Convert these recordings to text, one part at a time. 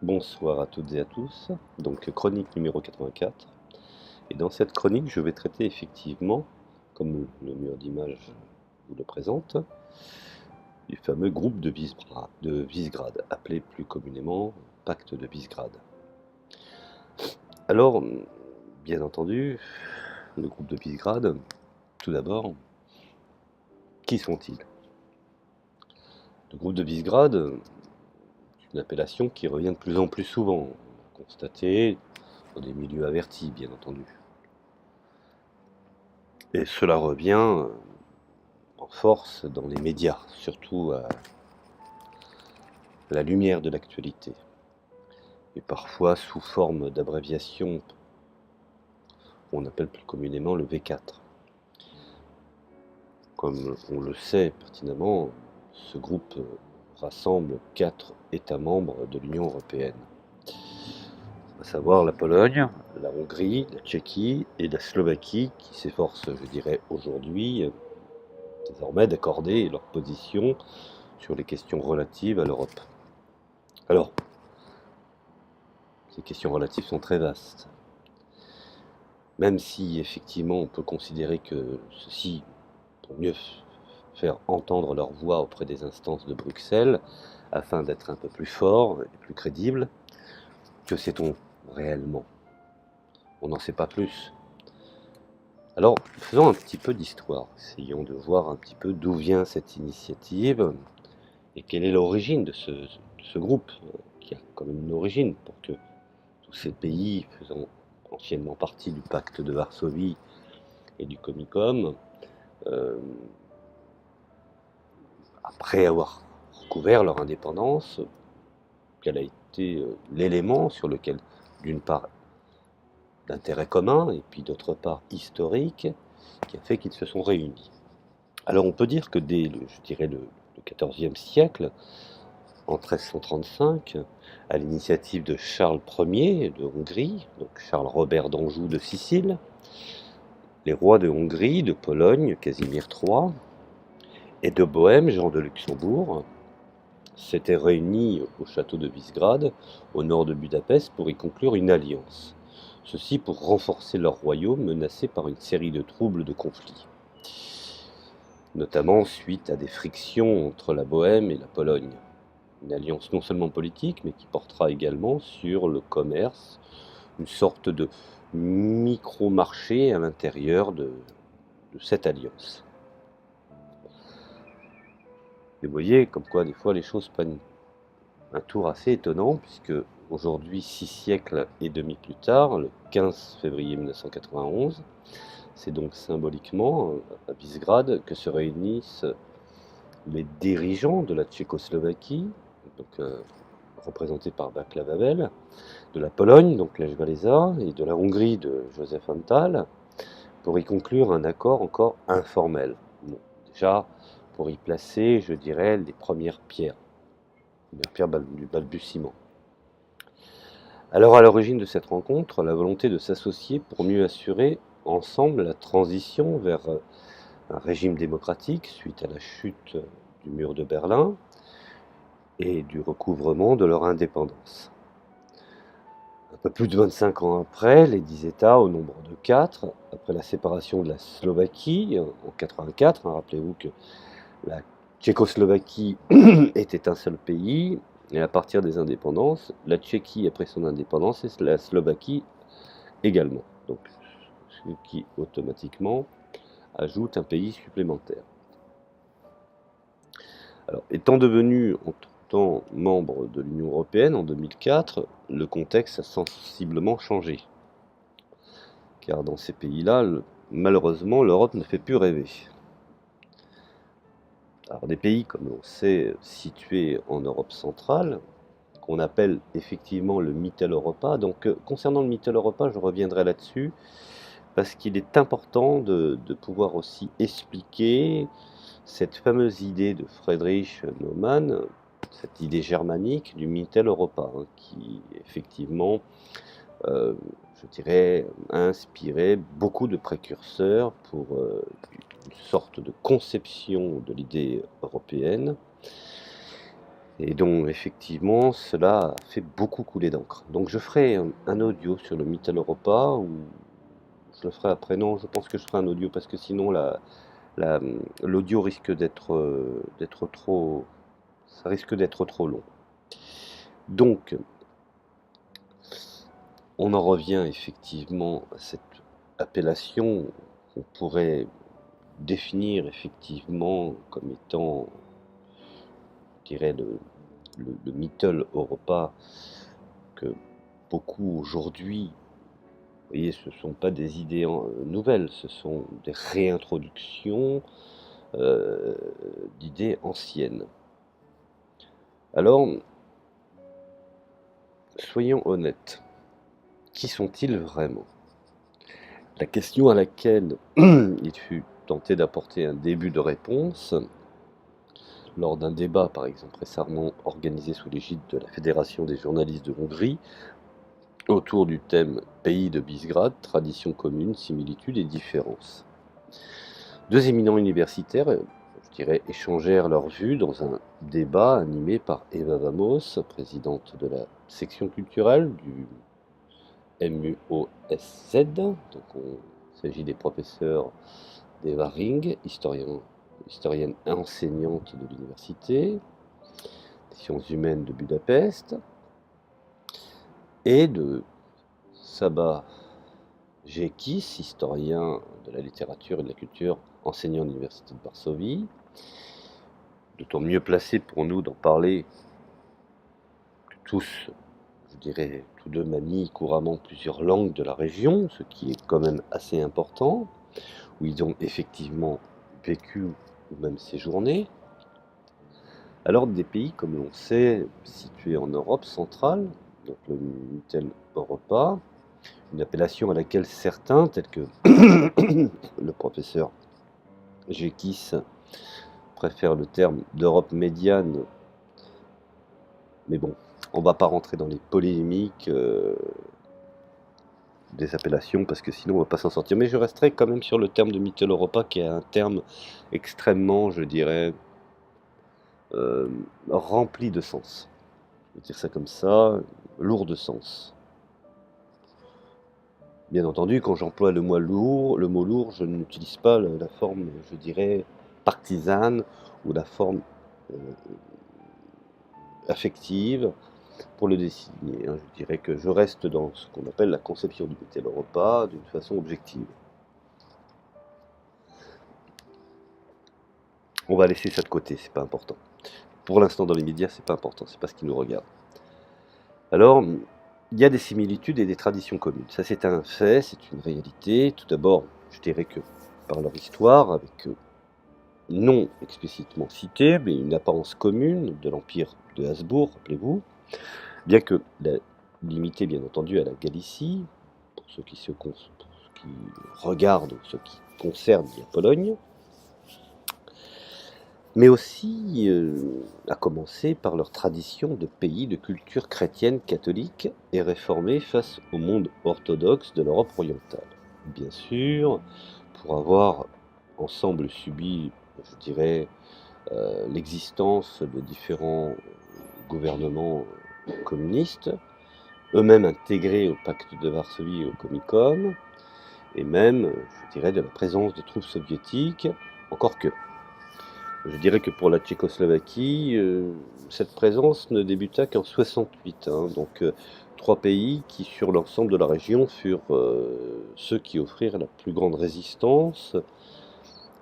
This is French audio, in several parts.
Bonsoir à toutes et à tous, donc chronique numéro 84. Et dans cette chronique, je vais traiter effectivement, comme le mur d'image vous le présente, du fameux groupe de Visegrad, appelé plus communément pacte de Visegrad. Alors, bien entendu, le groupe de Visegrad, tout d'abord, qui sont-ils? Le groupe de Visegrad, c'est une appellation qui revient de plus en plus souvent, constatée dans des milieux avertis, bien entendu. Et cela revient en force dans les médias, surtout à la lumière de l'actualité, et parfois sous forme d'abréviation qu'on appelle plus communément le V4. Comme on le sait pertinemment, ce groupe rassemble 4 États membres de l'Union européenne, à savoir la Pologne, la Hongrie, la Tchéquie et la Slovaquie, qui s'efforcent, je dirais aujourd'hui, désormais d'accorder leur position sur les questions relatives à l'Europe. Alors, ces questions relatives sont très vastes. Même si effectivement on peut considérer que ceux-ci, pour mieux faire entendre leur voix auprès des instances de Bruxelles, afin d'être un peu plus forts et plus crédibles, que sait-on réellement? On n'en sait pas plus. Alors, faisons un petit peu d'histoire, essayons de voir un petit peu d'où vient cette initiative et quelle est l'origine de ce groupe, qui a quand même une origine pour que tous ces pays faisant anciennement partie du pacte de Varsovie et du Comicom, euh, après avoir recouvert leur indépendance, quel a été l'élément sur lequel, d'une part, d'intérêt commun, et puis d'autre part, historique, qui a fait qu'ils se sont réunis. Alors on peut dire que dès, je dirais, le XIVe siècle, en 1335, à l'initiative de Charles Ier de Hongrie, donc Charles Robert d'Anjou de Sicile, les rois de Hongrie, de Pologne, Casimir III, et de Bohême, Jean de Luxembourg, s'étaient réunis au château de Visegrad, au nord de Budapest, pour y conclure une alliance. Ceci pour renforcer leur royaume menacé par une série de troubles de conflits, notamment suite à des frictions entre la Bohême et la Pologne. Une alliance non seulement politique, mais qui portera également sur le commerce, une sorte de micro-marché à l'intérieur de cette alliance. Et vous voyez, comme quoi des fois les choses prennent un tour assez étonnant, puisque aujourd'hui, 6 siècles et demi plus tard, le 15 février 1991, c'est donc symboliquement à Visegrad que se réunissent les dirigeants de la Tchécoslovaquie, donc, représentés par Václav Havel, de la Pologne, donc Lech Walesa, et de la Hongrie de Joseph Antal, pour y conclure un accord encore informel. Bon, déjà, pour y placer, je dirais, les premières pierres du balbutiement. Alors à l'origine de cette rencontre, la volonté de s'associer pour mieux assurer ensemble la transition vers un régime démocratique suite à la chute du mur de Berlin et du recouvrement de leur indépendance. Un peu plus de 25 ans après, les 10 États, au nombre de 4, après la séparation de la Slovaquie en 84, rappelez-vous que la Tchécoslovaquie était un seul pays, et à partir des indépendances, la Tchéquie a pris son indépendance et la Slovaquie également. Donc, ce qui automatiquement ajoute un pays supplémentaire. Alors, étant devenu entre-temps membre de l'Union européenne en 2004, le contexte a sensiblement changé. Car dans ces pays-là, malheureusement, l'Europe ne fait plus rêver. Alors, des pays, comme on sait, situés en Europe centrale, qu'on appelle effectivement le Mitteleuropa. Donc, concernant le Mitteleuropa, je reviendrai là-dessus, parce qu'il est important de pouvoir aussi expliquer cette fameuse idée de Friedrich Naumann, cette idée germanique du Mitteleuropa, qui effectivement, je dirais, a inspiré beaucoup de précurseurs pour une sorte de conception de l'idée européenne. et dont effectivement cela a fait beaucoup couler d'encre. Donc je ferai un audio sur le Mittel Europa, ou je le ferai après. Non, je pense que je ferai un audio parce que sinon l'audio risque d'être trop, ça risque d'être trop long. Donc, on en revient effectivement à cette appellation qu'on pourrait définir effectivement comme étant, je dirais, le Mittel Europa, que beaucoup aujourd'hui, vous voyez, ce ne sont pas des idées nouvelles, ce sont des réintroductions d'idées anciennes. Alors, soyons honnêtes, qui sont-ils vraiment? La question à laquelle il fut tenté d'apporter un début de réponse lors d'un débat, par exemple, récemment organisé sous l'égide de la Fédération des journalistes de Hongrie, autour du thème Pays de Visegrad, traditions communes, similitudes et différences. Deux éminents universitaires, je dirais, échangèrent leurs vues dans un débat animé par Eva Vamos, présidente de la section culturelle du MUOSZ. Donc il s'agit des professeurs d'Eva Ring, historienne enseignante de l'université des sciences humaines de Budapest, et de Saba Jekis, historien de la littérature et de la culture, enseignant à l'université de Varsovie, d'autant mieux placé pour nous d'en parler que tous, je dirais, tous deux manient couramment plusieurs langues de la région, ce qui est quand même assez important, où ils ont effectivement vécu ou même séjourné. Alors des pays, comme l'on sait, situés en Europe centrale, donc le Mittel Europa, une appellation à laquelle certains, tels que le professeur Jekis, préfèrent le terme d'Europe médiane, mais bon, on ne va pas rentrer dans les polémiques des appellations, parce que sinon on ne va pas s'en sortir. Mais je resterai quand même sur le terme de Mittel Europa, qui est un terme extrêmement, je dirais, rempli de sens. Je vais dire ça comme ça, lourd de sens. Bien entendu, quand j'emploie le mot lourd, je n'utilise pas la forme, je dirais, partisane, ou la forme affective pour le désigner. Je dirais que je reste dans ce qu'on appelle la conception du Mittel Europa d'une façon objective. On va laisser ça de côté, c'est pas important. Pour l'instant, dans les médias, c'est pas important, c'est pas ce qui nous regarde. Alors, il y a des similitudes et des traditions communes. Ça, c'est un fait, c'est une réalité. Tout d'abord, je dirais que par leur histoire, avec non explicitement citée, mais une apparence commune de l'empire de Habsbourg, rappelez-vous, bien que limitée bien entendu à la Galicie, pour ceux qui regardent, ceux qui concernent la Pologne, mais aussi à commencer par leur tradition de pays de culture chrétienne, catholique et réformée face au monde orthodoxe de l'Europe orientale. Bien sûr, pour avoir ensemble subi, je dirais, l'existence de différents gouvernements communistes, eux-mêmes intégrés au pacte de Varsovie et au Comecon, et même, je dirais, de la présence de troupes soviétiques, encore que. Je dirais que pour la Tchécoslovaquie, cette présence ne débuta qu'en 68, hein, donc 3 pays qui, sur l'ensemble de la région, furent ceux qui offrirent la plus grande résistance,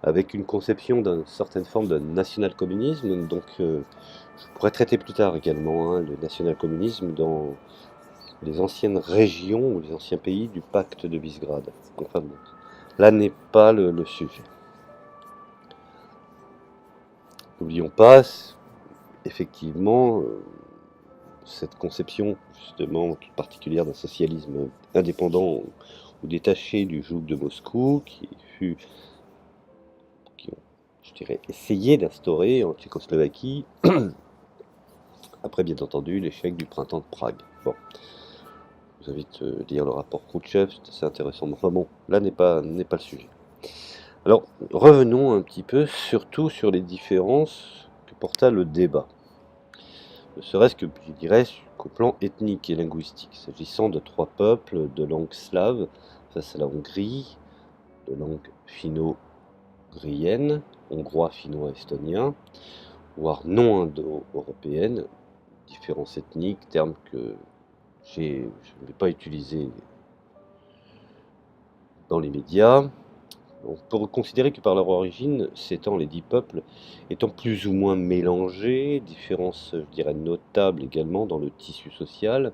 avec une conception d'une certaine forme de national-communisme. Donc je pourrais traiter plus tard également le national-communisme dans les anciennes régions ou les anciens pays du pacte de Visegrad. Enfin bon, là n'est pas le sujet. N'oublions pas, effectivement, cette conception justement toute particulière d'un socialisme indépendant ou détaché du joug de Moscou, qui ont, je dirais, essayé d'instaurer en Tchécoslovaquie, après bien entendu l'échec du printemps de Prague. Bon, je vous invite à lire le rapport Khrouchtchev, c'est assez intéressant. Enfin bon, là n'est pas le sujet. Alors, revenons un petit peu surtout sur les différences que porta le débat. ne serait-ce que, je dirais, qu'au plan ethnique et linguistique, s'agissant de trois peuples de langue slave face à la Hongrie, de langue finno-ugrienne, hongrois, finnois, estonien, voire non indo-européenne, différence ethnique, terme que je ne vais pas utiliser dans les médias. On peut considérer que par leur origine, les 10 peuples étant plus ou moins mélangés, différence, je dirais, notable également dans le tissu social,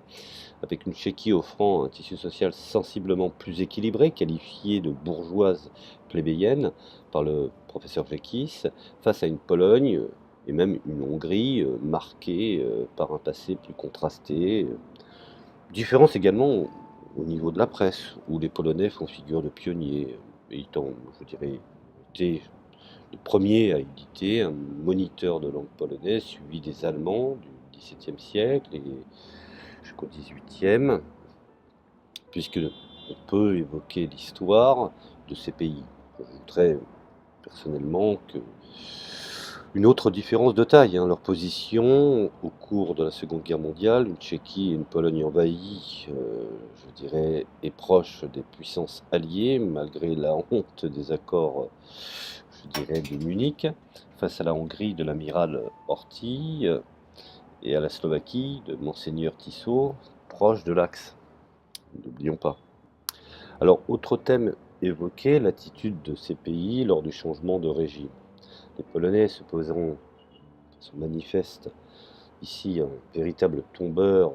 avec une Tchéquie offrant un tissu social sensiblement plus équilibré, qualifié de bourgeoise plébéienne par le professeur Jekis, face à une Pologne et même une Hongrie marquée par un passé plus contrasté. Différence également au niveau de la presse, où les Polonais font figure de pionniers, étant, je dirais, été les premiers à éditer un moniteur de langue polonaise, suivi des Allemands du XVIIe siècle et jusqu'au XVIIIe, puisque on peut évoquer l'histoire de ces pays. J'ajouterais personnellement que une autre différence de taille, leur position au cours de la Seconde Guerre mondiale, une Tchéquie et une Pologne envahies, je dirais, est proche des puissances alliées, malgré la honte des accords, je dirais, de Munich, face à la Hongrie de l'amiral Horthy, et à la Slovaquie de Monseigneur Tissot, proche de l'Axe. N'oublions pas. Alors, autre thème évoqué, l'attitude de ces pays lors du changement de régime. Les Polonais se poseront de façon manifeste ici un véritable tombeur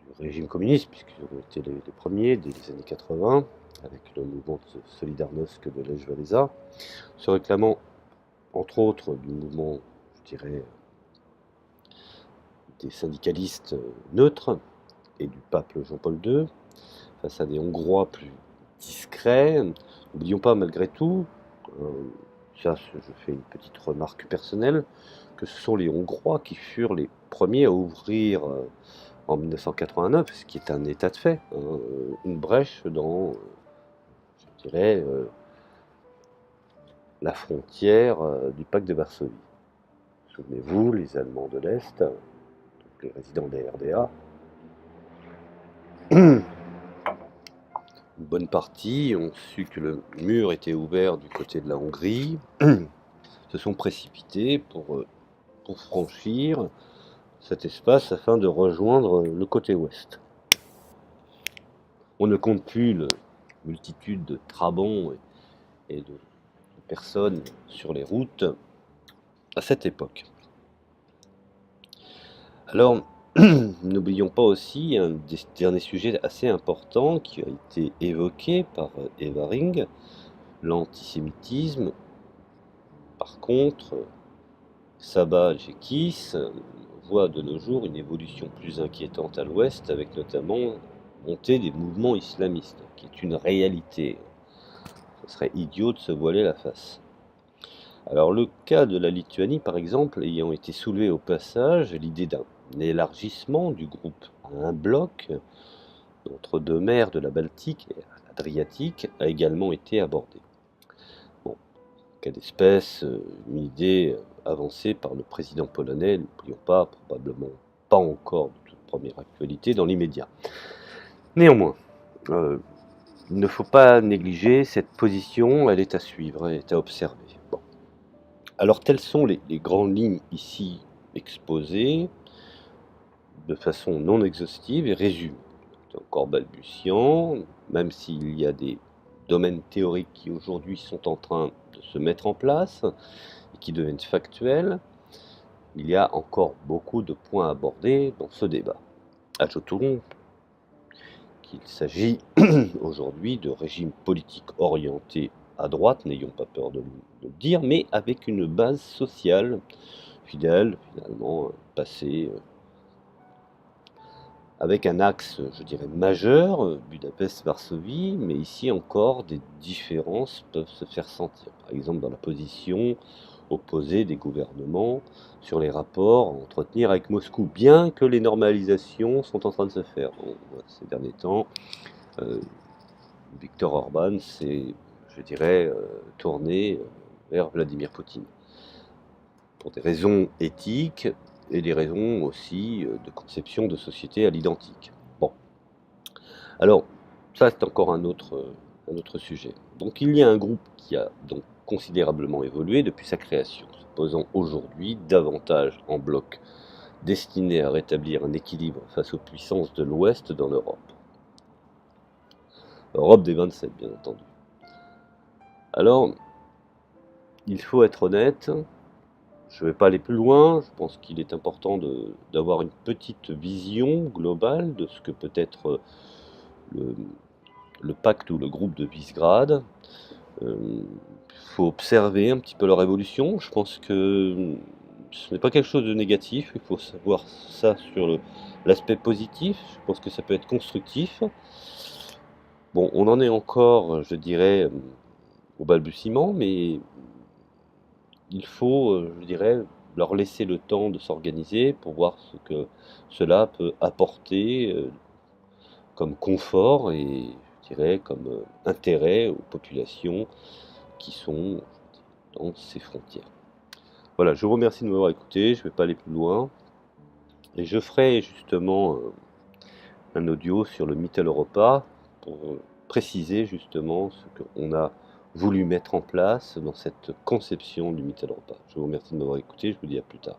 du régime communiste, puisqu'ils ont été les premiers dès les années 80, avec le mouvement de Solidarnosc de Lech Walesa, se réclamant entre autres du mouvement, je dirais, des syndicalistes neutres et du pape Jean-Paul II, face à des Hongrois plus discrets. N'oublions pas malgré tout, ça je fais une petite remarque personnelle, que ce sont les Hongrois qui furent les premiers à ouvrir en 1989, ce qui est un état de fait, une brèche dans, je dirais, la frontière du pacte de Varsovie. Souvenez-vous, les Allemands de l'Est, donc les résidents des RDA, une bonne partie ont su que le mur était ouvert du côté de la Hongrie, se sont précipités pour franchir cet espace afin de rejoindre le côté ouest. On ne compte plus la multitude de trabants et de personnes sur les routes à cette époque. Alors, n'oublions pas aussi un des derniers sujets assez important qui a été évoqué par Eva Ring, l'antisémitisme. Par contre, Saba Jekis voit de nos jours une évolution plus inquiétante à l'ouest, avec notamment montée des mouvements islamistes, qui est une réalité. Ce serait idiot de se voiler la face. Alors le cas de la Lituanie, par exemple, ayant été soulevé au passage, l'idée d'un élargissement du groupe à un bloc entre deux mers de la Baltique et l'Adriatique a également été abordée. Bon, cas d'espèce, une idée avancée par le président polonais, n'oublions pas, probablement pas encore de toute première actualité dans l'immédiat. Néanmoins, il ne faut pas négliger cette position, elle est à suivre, elle est à observer. Bon. Alors telles sont les grandes lignes ici exposées de façon non exhaustive et résumée. C'est encore balbutiant, même s'il y a des domaines théoriques qui aujourd'hui sont en train de se mettre en place et qui deviennent factuels, il y a encore beaucoup de points à aborder dans ce débat. Ajoutons qu'il s'agit aujourd'hui de régimes politiques orientés à droite, n'ayons pas peur de le dire, mais avec une base sociale fidèle, finalement, passée, avec un axe, je dirais, majeur, Budapest-Varsovie, mais ici encore, des différences peuvent se faire sentir. Par exemple, dans la position opposée des gouvernements sur les rapports à entretenir avec Moscou, bien que les normalisations sont en train de se faire. Bon, ces derniers temps, Viktor Orban s'est, je dirais, tourné vers Vladimir Poutine. Pour des raisons éthiques, et des raisons aussi de conception de société à l'identique. Bon, alors ça c'est encore un autre sujet. Donc il y a un groupe qui a donc considérablement évolué depuis sa création, se posant aujourd'hui davantage en bloc destiné à rétablir un équilibre face aux puissances de l'Ouest dans l'Europe. Europe des 27 bien entendu. Alors, il faut être honnête, je ne vais pas aller plus loin, je pense qu'il est important d'avoir une petite vision globale de ce que peut être le, le pacte ou le groupe de Visegrad. Il faut observer un petit peu leur évolution. Je pense que ce n'est pas quelque chose de négatif, il faut savoir ça sur l'aspect positif. Je pense que ça peut être constructif. Bon, on en est encore, je dirais, au balbutiement, mais il faut, je dirais, leur laisser le temps de s'organiser pour voir ce que cela peut apporter comme confort et, je dirais, comme intérêt aux populations qui sont dans ces frontières. Voilà, je vous remercie de m'avoir écouté, je ne vais pas aller plus loin. Et je ferai justement un audio sur le Mitteleuropa pour préciser justement ce qu'on a voulu mettre en place dans cette conception du Mitteleuropa. Je vous remercie de m'avoir écouté, je vous dis à plus tard.